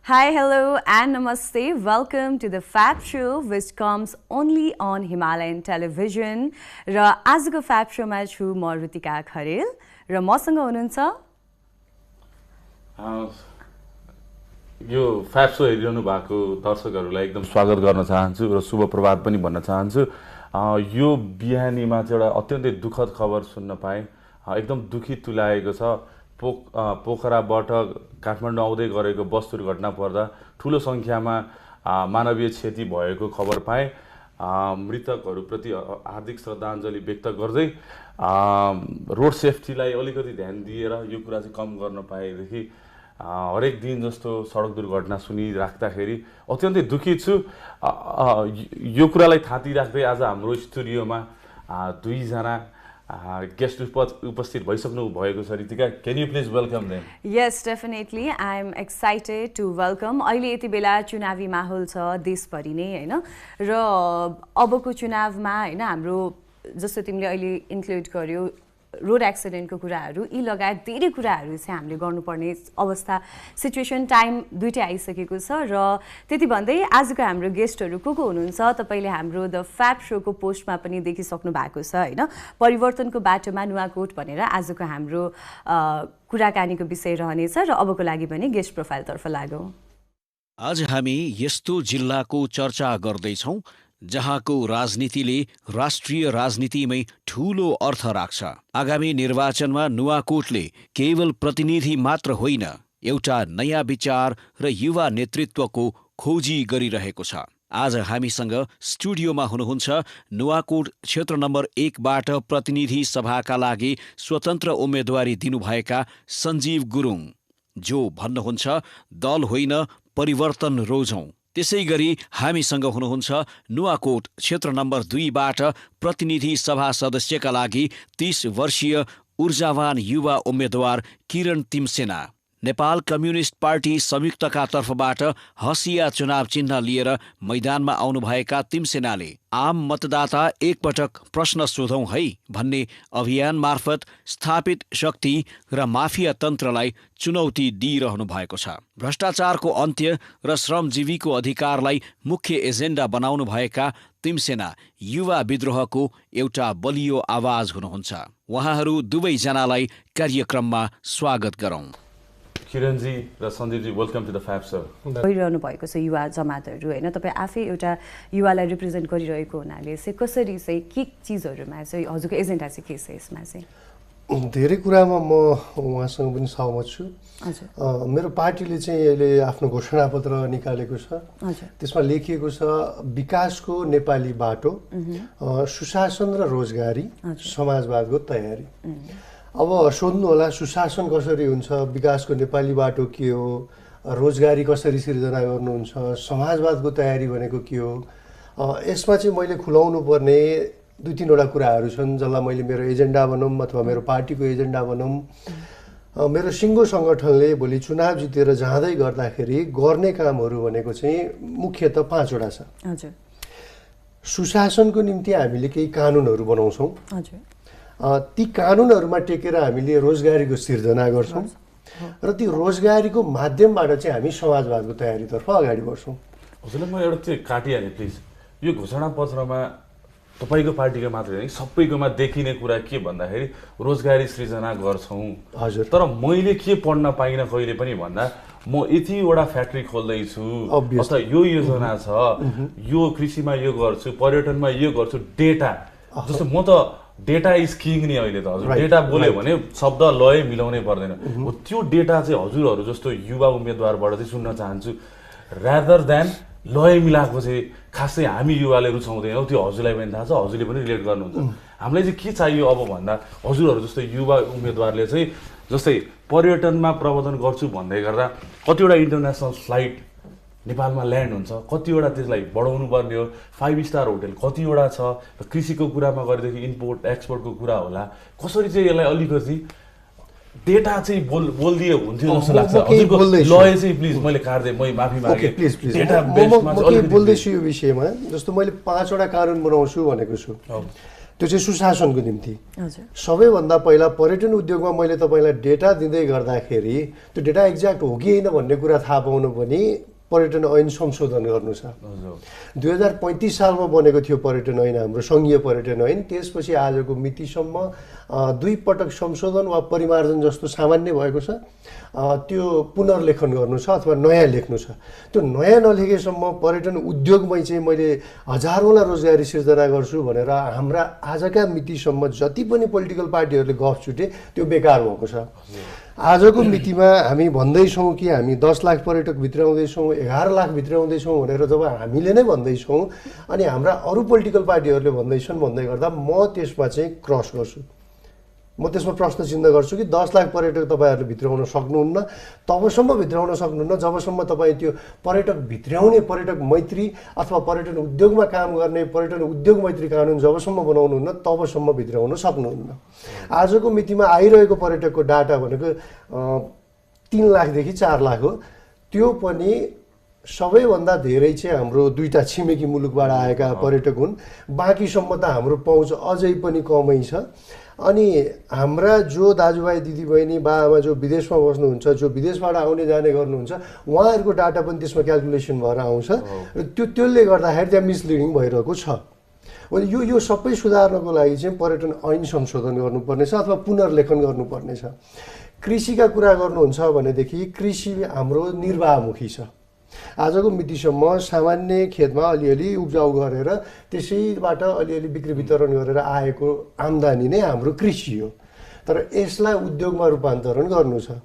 Hi, hello, and namaste. Welcome to the Fab Show, which comes only on Himalayan television. र आजको Fab Show मा छु म रुतिका खरेल र मसँग हुनुहुन्छ यो फ्याब शो हेरिरहनु भएको दर्शकहरूलाई एकदम स्वागत गर्न चाहन्छु र शुभ प्रभात पनि भन्न चाहन्छु। यो बिहानीमा चाहिँ एउटा अत्यन्तै दुःखद खबर सुन्न पाएँ। एकदम दुखी तुल्याएको छ। पोखराबाट काठमाडौँ आउँदै गरेको बस दुर्घटना पर्दा ठुलो सङ्ख्यामा मानवीय क्षति भएको खबर पाएँ। मृतकहरूप्रति हार्दिक श्रद्धाञ्जली व्यक्त गर्दै रोड सेफ्टीलाई अलिकति ध्यान दिएर यो कुरा चाहिँ कम गर्न पाएदेखि हरेक दिन जस्तो सडक दुर्घटना सुनिराख्दाखेरि अत्यन्तै दुखी छु। यो कुरालाई थाती राख्दै आज हाम्रो स्टुडियोमा दुईजना गेस्ट उपस्थित भइसक्नु भएको छ। Ritika, can you please welcome them? Yes, definitely. I'm excited to welcome. अहिले यति बेला चुनावी माहौल छ देशभरि नै हैन, र अबको चुनावमा हैन हाम्रो जस्तो तिमीले अहिले इन्क्लुड गर्यो रोड एक्सिडेन्टको कुराहरू, यी लगायत धेरै कुराहरू चाहिँ हामीले गर्नुपर्ने अवस्था सिचुएसन टाइम दुईटै आइसकेको छ। र त्यति भन्दै आजको हाम्रो गेस्टहरू को हुनुहुन्छ तपाईँले हाम्रो द फ्याब शोको पोस्टमा पनि देखिसक्नु भएको छ हैन। परिवर्तनको बाटोमा नुवाकोट भनेर आजको हाम्रो कुराकानीको विषय रहनेछ र अबको लागि भने गेस्ट प्रोफाइलतर्फ लागौँ। आज हामी यस्तो जिल्लाको चर्चा गर्दैछौँ जहाँको राजनीतिले राष्ट्रिय राजनीतिमै ठूलो अर्थ राख्छ। आगामी निर्वाचनमा नुवाकोटले केवल प्रतिनिधि मात्र होइन, एउटा नयाँ विचार र युवा नेतृत्वको खोजी गरिरहेको छ। आज हामीसँग स्टुडियोमा हुनुहुन्छ नुवाकोट क्षेत्र नम्बर 1 बाट प्रतिनिधि सभाका लागि स्वतन्त्र उम्मेदवारी दिनुभएका सञ्जीव गुरुङ, जो भन्नुहुन्छ दल होइन परिवर्तन रोजौं। त्यसै गरी हामीसँग हुनुहुन्छ नुवाकोट क्षेत्र नम्बर 2 बाट प्रतिनिधि सभा सदस्यका लागि 30 वर्षीय ऊर्जावान युवा उम्मेदवार किरण तिमसेना। नेपाल कम्युनिस्ट पार्टी संयुक्तका तर्फबाट हसिया चुनाव चिन्ह लिएर मैदानमा आउनुभएका तिमसेनाले आम मतदाता एकपटक प्रश्न सोधौं है भन्ने अभियान मार्फत स्थापित शक्ति र माफिया तन्त्रलाई चुनौती दिइरहनु भएको छ। भ्रष्टाचारको अन्त्य र श्रमजीवीको अधिकारलाई मुख्य एजेन्डा बनाउनु भएका तिमसेना युवा विद्रोहको एउटा बलियो आवाज हुनुहुन्छ। उहाँहरू दुवैजनालाई कार्यक्रममा स्वागत गरौँ। किरणजी र सञ्जीवजी, वेलकम टु द फ्याब शो। भइरहनु भएको छ युवा जमातहरू हैन, तपाईँ आफै एउटा युवालाई रिप्रेजेन्ट गरिरहेको हुनाले चाहिँ कसरी चाहिँ के चिजहरूमा चाहिँ हजुरको एजेन्डा चाहिँ के छ यसमा चाहिँ? धेरै कुरामा म उहाँसँग पनि सहमत छु। मेरो पार्टीले चाहिँ अहिले आफ्नो घोषणापत्र निकालेको छ। त्यसमा लेखिएको छ विकासको नेपाली बाटो, सुशासन र रोजगारी, समाजवादको तयारी। अब सोध्नु होला सुशासन कसरी हुन्छ, विकासको नेपाली बाटो के हो, रोजगारी कसरी सिर्जना गर्नुहुन्छ, समाजवादको तयारी भनेको के हो। यसमा चाहिँ मैले खुलाउनु पर्ने 2-3वटा कुराहरू छन् जसलाई मैले मेरो एजेन्डा भनौँ अथवा मेरो पार्टीको एजेन्डा भनौँ। मेरो सिङ्गो सङ्गठनले भोलि चुनाव जितेर जाँदै गर्दाखेरि गर्ने कामहरू भनेको चाहिँ मुख्यतः 5वटा छ। सुशासनको निम्ति हामीले केही कानुनहरू बनाउँछौँ। ती कानुनहरूमा टेकेर हामीले रोजगारीको सिर्जना गर्छौँ र ती रोजगारीको माध्यमबाट चाहिँ हामी समाजवादको तयारीतर्फ अगाडि बढ्छौँ। हजुरलाई म एउटा चाहिँ काटिहालेँ प्लिज। यो घोषणापत्रमा तपाईँको पार्टीको मात्रै होइन सबैकोमा देखिने कुरा के भन्दाखेरि रोजगारी सृजना गर्छौँ। हजुर, तर मैले के पढ्न पाइनँ कहिले पनि भन्दा म यतिवटा फ्याक्ट्री खोल्दैछु अथवा यो योजना छ, यो कृषिमा यो गर्छु, पर्यटनमा यो गर्छु, डेटा जस्तो म त डेटा इज किङ नि अहिले त। हजुर डेटा बोल्यो भने शब्द लय मिलाउनै पर्दैन। त्यो डेटा चाहिँ हजुरहरू जस्तो युवा उम्मेदवारबाट चाहिँ सुन्न चाहन्छु, रादर देन लय मिलाएको चाहिँ खासै हामी युवाले रुचाउँदैनौँ। त्यो हजुरलाई पनि थाहा छ, हजुरले पनि रिलेट गर्नुहुन्छ। हामीलाई चाहिँ के चाहियो अब भन्दा हजुरहरू जस्तो युवा उम्मेदवारले चाहिँ जस्तै पर्यटनमा प्रबन्धन गर्छु भन्दै गर्दा कतिवटा इन्टरनेसनल फ्लाइट नेपालमा ल्यान्ड हुन्छ, कतिवटा त्यसलाई बढाउनु पर्ने हो, 5 स्टार होटल कतिवटा छ, कृषिको कुरामा गरेदेखि इम्पोर्ट एक्सपोर्टको कुरा होला, कसरी चाहिँ यसलाई अलिकति डेटा चाहिँ बोलिदियो हुन्थ्यो जस्तो लाग्छ। हजुरको लय चाहिँ प्लिज मैले काट्दै मै माफी मागे प्लिज डेटा बेसमा म के बोल्दैछु यो विषयमा। जस्तो मैले 5वटा कानुन बनाउँछु भनेको छु। त्यो चाहिँ सुशासनको निम्ति। हजुर। सबैभन्दा पहिला पर्यटन उद्योगमा मैले तपाईँलाई डेटा दिँदै गर्दाखेरि त्यो डेटा एक्ज्याक्ट हो कि होइन भन्ने कुरा थाहा पाउनु पनि पर्यटन ऐन संशोधन गर्नु छ। 2035 सालमा बनेको थियो पर्यटन ऐन, हाम्रो सङ्घीय पर्यटन ऐन। त्यसपछि आजको मितिसम्म 2 पटक संशोधन वा परिमार्जन जस्तो सामान्य भएको छ। त्यो पुनर्लेखन गर्नु छ अथवा नयाँ लेख्नु छ। त्यो नयाँ नलेखेसम्म पर्यटन उद्योगमै चाहिँ मैले हजारौँलाई रोजगारी सिर्जना गर्छु भनेर हाम्रा आजका मितिसम्म जति पनि पोलिटिकल पार्टीहरूले गफ छुटे त्यो बेकार भएको छ। आजको मितिमा हामी भन्दैछौँ कि हामी 10 लाख पर्यटक भित्राउँदैछौँ, 11 लाख भित्राउँदैछौँ भनेर जब हामीले नै भन्दैछौँ अनि हाम्रा अरू पोलिटिकल पार्टीहरूले भन्दैछन् भन्दै गर्दा म त्यसमा चाहिँ क्रस गर्छु। म त्यसमा प्रश्न चिन्ह गर्छु कि 10 लाख पर्यटक तपाईँहरूले भित्राउन सक्नुहुन्न, तबसम्म भित्राउन सक्नुहुन्न जबसम्म तपाईँ त्यो पर्यटक भित्राउने पर्यटक मैत्री अथवा पर्यटन उद्योगमा काम गर्ने पर्यटन उद्योग मैत्री कानुन जबसम्म बनाउनुहुन्न तबसम्म भित्राउन सक्नुहुन्न। आजको मितिमा आइरहेको पर्यटकको डाटा भनेको 3 लाखदेखि 4 लाख हो। त्यो पनि सबैभन्दा धेरै चाहिँ हाम्रो 2टा छिमेकी मुलुकबाट आएका पर्यटक हुन्। बाँकीसम्म त हाम्रो पहुँच अझै पनि कमै छ। अनि हाम्रा जो दाजुभाइ दिदीबहिनी बाआमा जो विदेशमा बस्नुहुन्छ, जो विदेशबाट आउने जाने गर्नुहुन्छ, उहाँहरूको डाटा पनि त्यसमा क्यालकुलेसन भएर आउँछ र त्यसले गर्दाखेरि त्यहाँ मिसलिडिङ भइरहेको छ। यो सबै सुधार्नको लागि चाहिँ पर्यटन ऐन संशोधन गर्नुपर्नेछ अथवा पुनर्लेखन गर्नुपर्नेछ। कृषिका कुरा गर्नुहुन्छ भनेदेखि कृषि हाम्रो निर्वाहमुखी छ। आजको मितिसम्म सामान्य खेतमा अलिअलि उब्जाउ गरेर त्यसैबाट अलिअलि बिक्री वितरण गरेर आएको आम्दानी नै हाम्रो कृषि हो। तर यसलाई उद्योगमा रूपान्तरण गर्नु छ।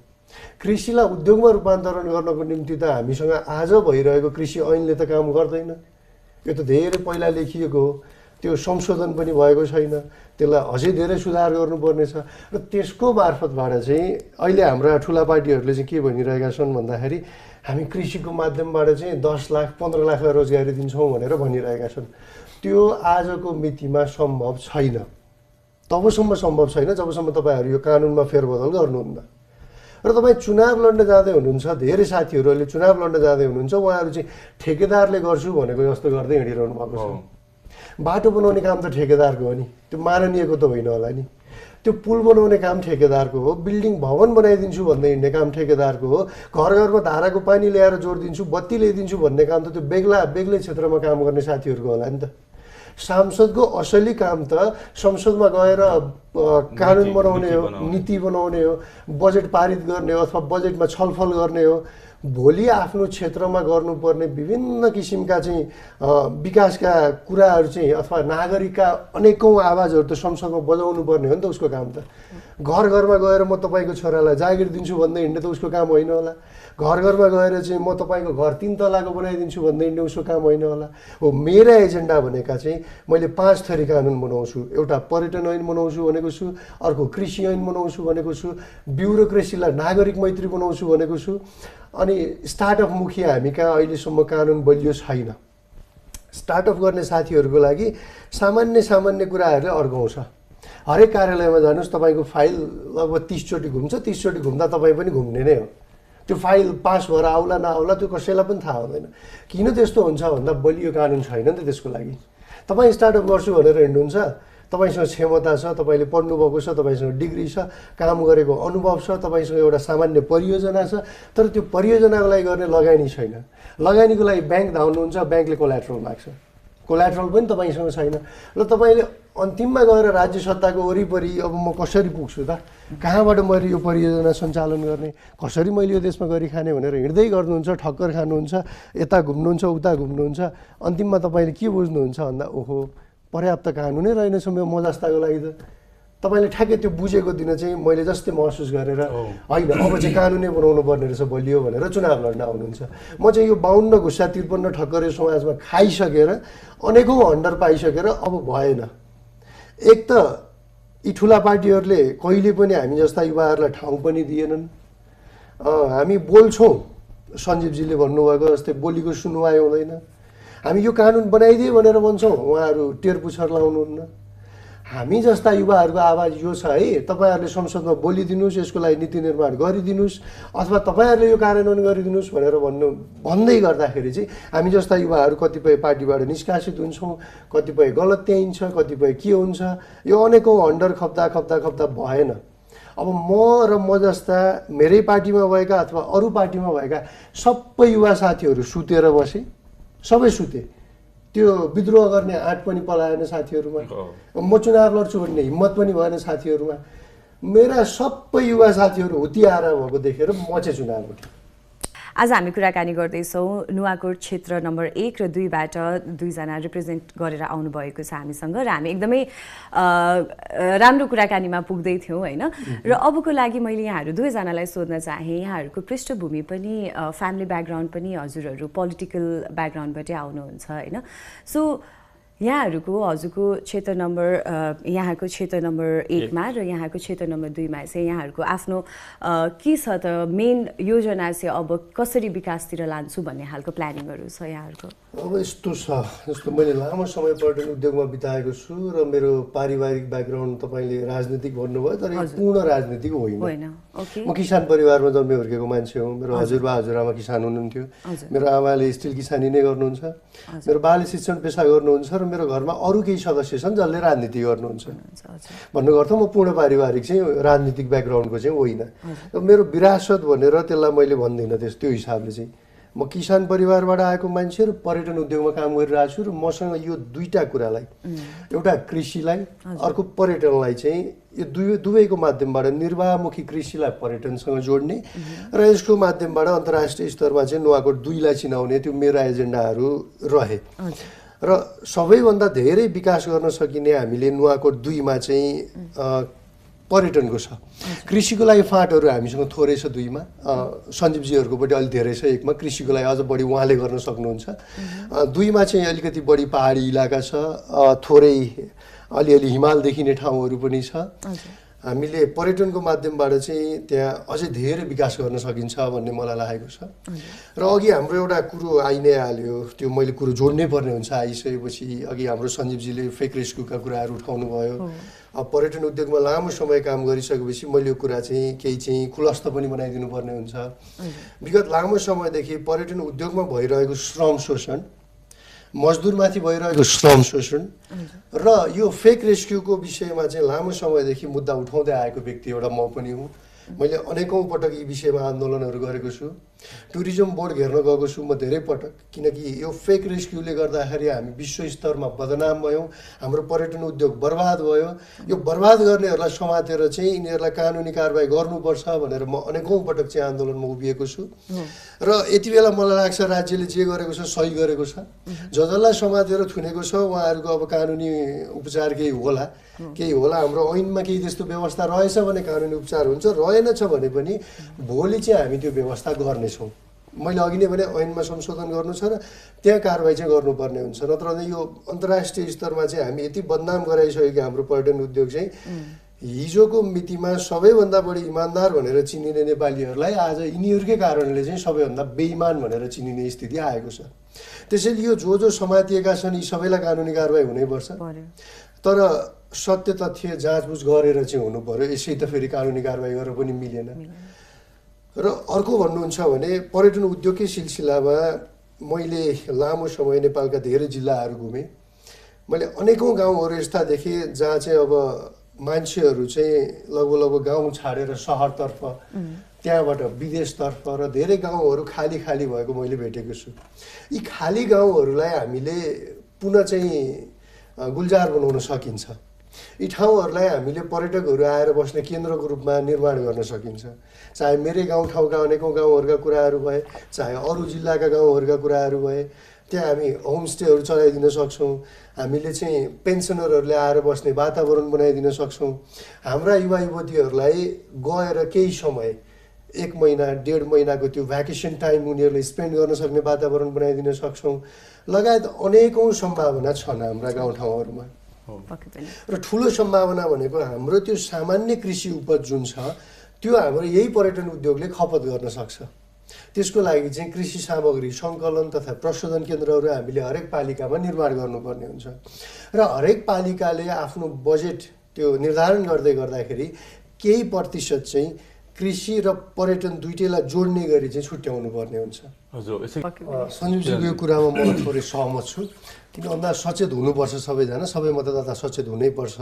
कृषिलाई उद्योगमा रूपान्तरण गर्नको निम्ति त हामीसँग आज भइरहेको कृषि ऐनले त काम गर्दैन। यो त धेरै पहिला लेखिएको हो, त्यो संशोधन पनि भएको छैन। त्यसलाई अझै धेरै सुधार गर्नुपर्नेछ र त्यसको मार्फतबाट चाहिँ अहिले हाम्रा ठुला पार्टीहरूले चाहिँ के भनिरहेका छन् भन्दाखेरि हामी कृषिको माध्यमबाट चाहिँ 10 लाख 15 लाखलाई रोजगारी दिन्छौँ भनेर भनिरहेका छन्। त्यो आजको मितिमा सम्भव छैन। तबसम्म सम्भव छैन जबसम्म तपाईँहरू यो कानुनमा फेरबदल गर्नुहुन्न। र तपाईँ चुनाव लड्न जाँदै हुनुहुन्छ, धेरै साथीहरूले चुनाव लड्न जाँदै हुनुहुन्छ, उहाँहरू चाहिँ ठेकेदारले गर्छु भनेको जस्तो गर्दै हिँडिरहनु भएको छ। बाटो बनाउने काम त ठेकेदारको हो नि, त्यो माननीयको त होइन होला नि। त्यो पुल बनाउने काम ठेकेदारको हो, बिल्डिङ भवन बनाइदिन्छु भन्दै हिँड्ने काम ठेकेदारको हो, घर घरमा धाराको पानी ल्याएर जोडिदिन्छु, बत्ती ल्याइदिन्छु भन्ने काम त त्यो बेग्लै क्षेत्रमा काम गर्ने साथीहरूको होला नि त। सांसदको असली काम त संसदमा गएर कानुन बनाउने हो, नीति बनाउने हो, बजेट पारित गर्ने हो अथवा बजेटमा छलफल गर्ने हो। भोलि आफ्नो क्षेत्रमा गर्नुपर्ने विभिन्न किसिमका चाहिँ विकासका कुराहरू चाहिँ अथवा नागरिकका अनेकौँ आवाजहरू त संसदमा बजाउनु पर्ने हो नि त उसको काम त। घर घरमा गएर म तपाईँको छोरालाई जागिर दिन्छु भन्दै हिँड्ने त उसको काम होइन होला। घर घरमा गएर चाहिँ म तपाईँको घर 3 तलाको बनाइदिन्छु भन्दै हिँड्ने उसको काम होइन होला। हो, मेरा एजेन्डा भनेका चाहिँ मैले 5 थरी कानुन बनाउँछु। एउटा पर्यटन ऐन बनाउँछु भनेको छु, अर्को कृषि ऐन बनाउँछु भनेको छु, ब्युरोक्रेसीलाई नागरिक मैत्री बनाउँछु भनेको छु। अनि स्टार्टअप मुखी हामी कहाँ अहिलेसम्म कानुन बलियो छैन। स्टार्टअप गर्ने साथीहरूको लागि सामान्य कुराहरूले अर्काउँछ। हरेक कार्यालयमा जानुहोस्, तपाईँको फाइल लगभग 30 चोटि घुम्छ, 30 चोटि घुम्दा तपाईँ पनि घुम्ने नै हो। त्यो फाइल पास भएर आउला नआउला त्यो कसैलाई पनि थाहा हुँदैन। किन त्यस्तो हुन्छ भन्दा बलियो कानुन छैन नि त त्यसको लागि। तपाईँ स्टार्टअप गर्छु भनेर हिँड्नुहुन्छ, तपाईँसँग क्षमता छ, तपाईँले पढ्नुभएको छ, तपाईँसँग डिग्री छ, काम गरेको अनुभव छ, तपाईँसँग एउटा सामान्य परियोजना छ, तर त्यो परियोजनाको लागि गर्ने लगानी छैन। लगानीको लागि ब्याङ्क धाउनुहुन्छ, ब्याङ्कले कोल्याट्रल माग्छ, कोल्याट्रल पनि तपाईँसँग छैन। र तपाईँले अन्तिममा गएर राज्य सत्ताको वरिपरि अब म कसरी पुग्छु त, कहाँबाट मैले यो परियोजना सञ्चालन गर्ने, कसरी मैले यो देशमा गरी खाने भनेर हिँड्दै गर्नुहुन्छ, ठक्कर खानुहुन्छ, यता घुम्नुहुन्छ उता घुम्नुहुन्छ। अन्तिममा तपाईँले के बुझ्नुहुन्छ भन्दा ओहो पर्याप्त कानुनै रहेनछ म जस्ताको लागि त। तपाईँले ठ्याक्कै त्यो बुझेको दिन चाहिँ मैले जस्तै महसुस गरेर होइन अब चाहिँ कानुनै बनाउनु पर्ने रहेछ बलियो भनेर चुनाव लड्न आउनुहुन्छ। म चाहिँ यो 52 घुस्सा 53 ठक्करे समाजमा खाइसकेर अनेकौँ हन्डर पाइसकेर अब भएन। एक त यी ठुला पार्टीहरूले कहिले पनि हामी जस्ता युवाहरूलाई ठाउँ पनि दिएनन्। हामी बोल्छौँ, सञ्जीवजीले भन्नुभएको जस्तै बोलीको सुनवाई हुँदैन। हामी यो कानुन बनाइदिए भनेर भन्छौँ, उहाँहरू टेर पुछर लाउनुहुन्न। हामी जस्ता युवाहरूको आवाज यो छ है, तपाईँहरूले संसदमा बोलिदिनुहोस्, यसको लागि नीति निर्माण गरिदिनुहोस् अथवा तपाईँहरूले यो कार्यान्वयन गरिदिनुहोस् भनेर भन्दै गर्दाखेरि चाहिँ हामी जस्ता युवाहरू कतिपय पार्टीबाट निष्कासित हुन्छौँ, कतिपय गलत त्याइन्छ, कतिपय के हुन्छ, यो अनेकौँ हन्डर खप्दा भएन। अब म जस्ता मेरै पार्टीमा भएका अथवा अरू पार्टीमा भएका सबै युवा साथीहरू सुतेर बसे, सबै सुते। त्यो विद्रोह गर्ने आँट पनि पलाएन साथीहरूमा, म चुनाव लड्छु भन्ने हिम्मत पनि भएन साथीहरूमा। मेरा सबै युवा साथीहरू हुतियाएर भएको देखेर म चाहिँ चुनाव उठेँ। आज हामी कुराकानी गर्दैछौँ नुवाकोट क्षेत्र नम्बर 1 र 2बाट दुईजना रिप्रेजेन्ट गरेर आउनुभएको छ हामीसँग र हामी एकदमै राम्रो कुराकानीमा पुग्दै थियौँ होइन। र अबको लागि मैले यहाँहरू दुवैजनालाई सोध्न चाहेँ, यहाँहरूको पृष्ठभूमि पनि फ्यामिली ब्याकग्राउन्ड पनि हजुरहरू पोलिटिकल ब्याकग्राउन्डबाटै आउनुहुन्छ होइन। सो हजुरको क्षेत्र नम्बर यहाँको क्षेत्र नम्बर 1 मा र यहाँको क्षेत्र नम्बर 2 मा चाहिँ यहाँहरूको आफ्नो के छ त मेन योजना चाहिँ अब कसरी विकासतिर लान्छु भन्ने खालको प्लानिङहरू छ यहाँहरूको? अब यस्तो छ, जस्तो मैले लामो समय पर्यटन उद्योगमा बिताएको छु र मेरो पारिवारिक ब्याकग्राउन्ड तपाईँले राजनीतिक भन्नुभयो, तर पूर्ण राजनीतिक होइन। म किसान परिवारमा जन्मे हुर्केको मान्छे हुँ। मेरो हजुरबा हजुरआमा किसान हुनुहुन्थ्यो, मेरो आमाले स्टिल किसानी नै गर्नुहुन्छ, मेरो बाले शिक्षण पेसा गर्नुहुन्छ र मेरो घरमा अरू केही सदस्य छन् जसले राजनीति गर्नुहुन्छ। भन्नुको अर्थ म पूर्ण पारिवारिक चाहिँ राजनीतिक ब्याकग्राउन्डको चाहिँ होइन। मेरो विरासत भनेर त्यसलाई मैले भन्दिनँ त्यो हिसाबले चाहिँ। म किसान परिवारबाट आएको मान्छे र पर्यटन उद्योगमा काम गरिरहेको छु र मसँग यो दुईटा कुरालाई, एउटा कृषिलाई अर्को पर्यटनलाई चाहिँ यो दुवैको माध्यमबाट निर्वाहमुखी कृषिलाई पर्यटनसँग जोड्ने र यसको माध्यमबाट अन्तर्राष्ट्रिय स्तरमा चाहिँ नुवाकोट 2लाई चिनाउने त्यो मेरा एजेन्डाहरू रहे। र सबैभन्दा धेरै विकास गर्न सकिने हामीले नुवाकोट 2मा चाहिँ पर्यटनको छ। कृषिको लागि फाँटहरू हामीसँग थोरै छ 2मा, सञ्जीवजीहरूको पनि अलिक धेरै छ 1मा, कृषिको लागि अझ बढी उहाँले गर्न सक्नुहुन्छ। 2मा चाहिँ अलिकति बढी पहाडी इलाका छ, थोरै अलिअलि हिमाल देखिने ठाउँहरू पनि छ। हामीले पर्यटनको माध्यमबाट चाहिँ त्यहाँ अझै धेरै विकास गर्न सकिन्छ भन्ने मलाई लागेको छ। र अघि हाम्रो एउटा कुरो आइ नै हाल्यो, त्यो मैले कुरो जोड्नै पर्ने हुन्छ आइसकेपछि। अघि हाम्रो सञ्जीवजीले फेक रेस्क्युका कुराहरू उठाउनु भयो। अब पर्यटन उद्योगमा लामो समय काम गरिसकेपछि मैले यो कुरा चाहिँ केही चाहिँ खुलस्त पनि बनाइदिनु पर्ने हुन्छ। विगत लामो समयदेखि पर्यटन उद्योगमा भइरहेको श्रम शोषण, मजदुरमाथि भइरहेको श्रम शोषण र यो फेक रेस्क्युको विषयमा चाहिँ लामो समयदेखि मुद्दा उठाउँदै आएको व्यक्ति एउटा म पनि हुँ। मैले अनेकौँ पटक यी विषयमा आन्दोलनहरू गरेको छु। टुरिज्म बोर्ड घेर्न गएको छु म धेरै पटक, किनकि यो फेक रेस्क्युले गर्दाखेरि हामी विश्व स्तरमा बदनाम भयौँ, हाम्रो पर्यटन उद्योग बर्बाद भयो। यो बर्बाद गर्नेहरूलाई समातेर चाहिँ यिनीहरूलाई कानुनी कारबाही गर्नुपर्छ भनेर म अनेकौँ पटक चाहिँ आन्दोलनमा उभिएको छु। र यति बेला मलाई लाग्छ राज्यले जे गरेको छ सही गरेको छ। जसलाई समातेर थुनेको छ उहाँहरूको अब कानुनी उपचार केही होला। हाम्रो ऐनमा केही त्यस्तो व्यवस्था रहेछ भने कानुनी उपचार हुन्छ, रहेनछ भने पनि भोलि चाहिँ हामी त्यो व्यवस्था गर्नेछौँ। मैले अघि नै भने ऐनमा संशोधन गर्नु छ र त्यहाँ कारबाही चाहिँ गर्नुपर्ने हुन्छ। नत्र यो अन्तर्राष्ट्रिय स्तरमा चाहिँ हामी यति बदनाम गराइसकेको हाम्रो पर्यटन उद्योग चाहिँ हिजोको मितिमा सबैभन्दा बढी इमान्दार भनेर चिनिने नेपालीहरूलाई आज यिनीहरूकै कारणले चाहिँ सबैभन्दा बेइमान भनेर चिनिने स्थिति आएको छ। त्यसैले यो जो समातिएका छन् यी सबैलाई कानुनी कारबाही हुनैपर्छ। तर सत्य तथ्य जाँचबुझ गरेर चाहिँ हुनु पर्यो। यसै त फेरि कानुनी कारबाही गरेर पनि मिलेन। र अर्को भन्नुहुन्छ भने पर्यटन उद्योगकै सिलसिलामा मैले लामो समय नेपालका धेरै जिल्लाहरू घुमेँ। मैले अनेकौँ गाउँहरू यस्ता देखेँ जहाँ चाहिँ अब मान्छेहरू चाहिँ लगभग गाउँ छाडेर सहरतर्फ, त्यहाँबाट विदेशतर्फ र धेरै गाउँहरू खाली खाली भएको मैले भेटेको छु। यी खाली गाउँहरूलाई हामीले पुनः चाहिँ गुल्जार बनाउन सकिन्छ। यी ठाउँहरूलाई हामीले पर्यटकहरू आएर बस्ने केन्द्रको रूपमा निर्माण गर्न सकिन्छ। चाहे मेरै गाउँठाउँका अनेकौँ गाउँहरूका कुराहरू भए, चाहे अरू जिल्लाका गाउँहरूका कुराहरू भए, त्यहाँ हामी होमस्टेहरू चलाइदिन सक्छौँ। हामीले चाहिँ पेन्सनरहरूले आएर बस्ने वातावरण बनाइदिन सक्छौँ। हाम्रा युवा युवतीहरूलाई गएर केही समय 1 महिना 1.5 महिनाको त्यो भ्याकेसन टाइम उनीहरूले स्पेन्ड गर्न सक्ने वातावरण बनाइदिन सक्छौँ। लगायत अनेकौँ सम्भावना छन् हाम्रा गाउँठाउँहरूमा। र ठुलो सम्भावना भनेको हाम्रो त्यो सामान्य कृषि उपज जुन छ त्यो हाम्रो यही पर्यटन उद्योगले खपत गर्न सक्छ। त्यसको लागि चाहिँ कृषि सामग्री सङ्कलन तथा प्रशोधन केन्द्रहरू हामीले हरेक पालिकामा निर्माण गर्नुपर्ने हुन्छ र हरेक पालिकाले आफ्नो बजेट त्यो निर्धारण गर्दाखेरि केही प्रतिशत चाहिँ कृषि र पर्यटन दुईटैलाई जोड्ने गरी चाहिँ छुट्याउनु पर्ने हुन्छ। हजुर सञ्जीवजीको यो कुरामा म थोरै सहमत छु, किन भन्दा सचेत हुनुपर्छ सबैजना, सबै मतदाता सचेत हुनैपर्छ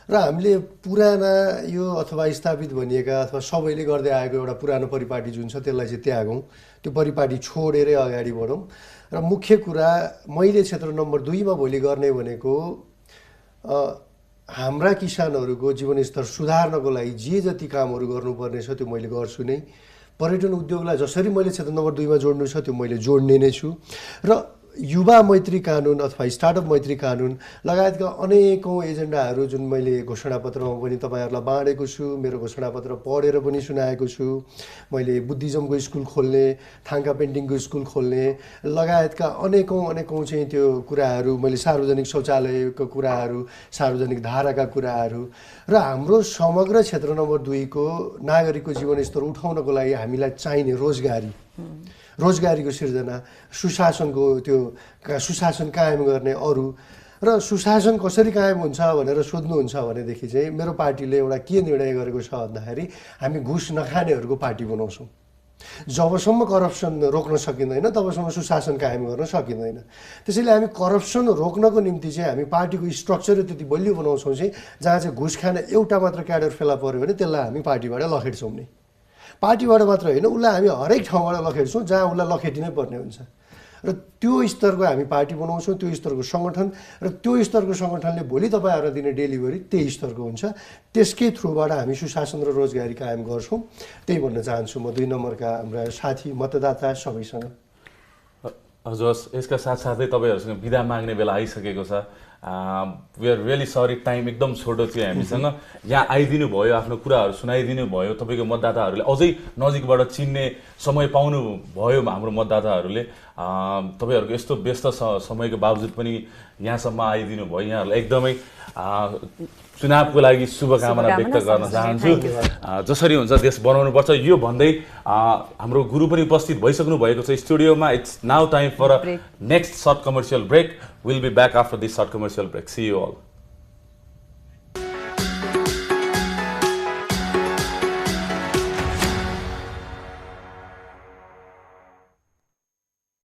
र हामीले पुराना यो अथवा स्थापित भनिएका अथवा सबैले गर्दै आएको एउटा पुरानो परिपाटी जुन छ त्यसलाई चाहिँ त्यागौँ, त्यो परिपाटी छोडेरै अगाडि बढौँ र मुख्य कुरा मैले क्षेत्र नम्बर 2 मा भोलि गर्ने भनेको हाम्रा किसानहरूको जीवनस्तर सुधार्नको लागि जे जति कामहरू गर्नुपर्ने छ त्यो मैले गर्छु नै। पर्यटन उद्योगलाई जसरी मैले क्षेत्र नम्बर 2 मा जोड्नु छ त्यो मैले जोड्ने नै छु र युवा मैत्री कानुन अथवा स्टार्टअप मैत्री कानुन लगायतका अनेकौँ एजेन्डाहरू जुन मैले घोषणापत्रमा पनि तपाईँहरूलाई बाँडेको छु, मेरो घोषणापत्र पढेर पनि सुनाएको छु। मैले बुद्धिज्मको स्कुल खोल्ने, थाङ्का पेन्टिङको स्कुल खोल्ने लगायतका अनेकौँ चाहिँ त्यो कुराहरू, मैले सार्वजनिक शौचालयको कुराहरू, सार्वजनिक धाराका कुराहरू र हाम्रो समग्र क्षेत्र नम्बर 2 को नागरिकको जीवनस्तर उठाउनको लागि हामीलाई चाहिने रोजगारीको सिर्जना, सुशासनको त्यो सुशासन कायम गर्ने अरू र सुशासन कसरी कायम हुन्छ भनेर सोध्नुहुन्छ भनेदेखि चाहिँ मेरो पार्टीले एउटा के निर्णय गरेको छ भन्दाखेरि हामी घुस नखानेहरूको पार्टी बनाउँछौँ। जबसम्म करप्सन रोक्न सकिँदैन तबसम्म सुशासन कायम गर्न सकिँदैन। त्यसैले हामी करप्सन रोक्नको निम्ति चाहिँ हामी पार्टीको स्ट्रक्चर त्यति बलियो बनाउँछौँ चाहिँ जहाँ चाहिँ घुस खाने एउटा मात्र क्याडर फेला पऱ्यो भने त्यसलाई हामी पार्टीबाट लखेट्छौँ नै। पार्टीबाट मात्र होइन, उसलाई हामी हरेक ठाउँबाट लखेट्छौँ जहाँ उसलाई लखेटिनै पर्ने हुन्छ र त्यो स्तरको हामी पार्टी बनाउँछौँ, त्यो स्तरको सङ्गठन र त्यो स्तरको सङ्गठनले भोलि तपाईँहरूलाई दिने डेलिभरी त्यही स्तरको हुन्छ। त्यसकै थ्रुबाट हामी सुशासन र रोजगारी कायम गर्छौँ। त्यही भन्न चाहन्छु म 2 नम्बरका हाम्रा साथी मतदाता सबैसँग। हजुर, यसका साथसाथै तपाईँहरूसँग बिदा माग्ने बेला आइसकेको छ। We are really sorry, time एकदम छोटो थियो हामीसँग। यहाँ आइदिनु भयो, आफ्नो कुराहरू सुनाइदिनु भयो, तपाईँको मतदाताहरूले अझै नजिकबाट चिन्ने समय पाउनु भयो हाम्रो मतदाताहरूले। तपाईँहरूको यस्तो व्यस्त समयको बावजुद पनि यहाँसम्म आइदिनु भयो। यहाँहरूलाई एकदमै चुनावको लागि शुभकामना व्यक्त गर्न चाहन्छु। जसरी हुन्छ देश बनाउनुपर्छ यो भन्दै हाम्रो गुरु पनि उपस्थित भइसक्नु भएको छ स्टुडियोमा। It's now time for a next short commercial break. We'll be back after this short commercial break. See you all.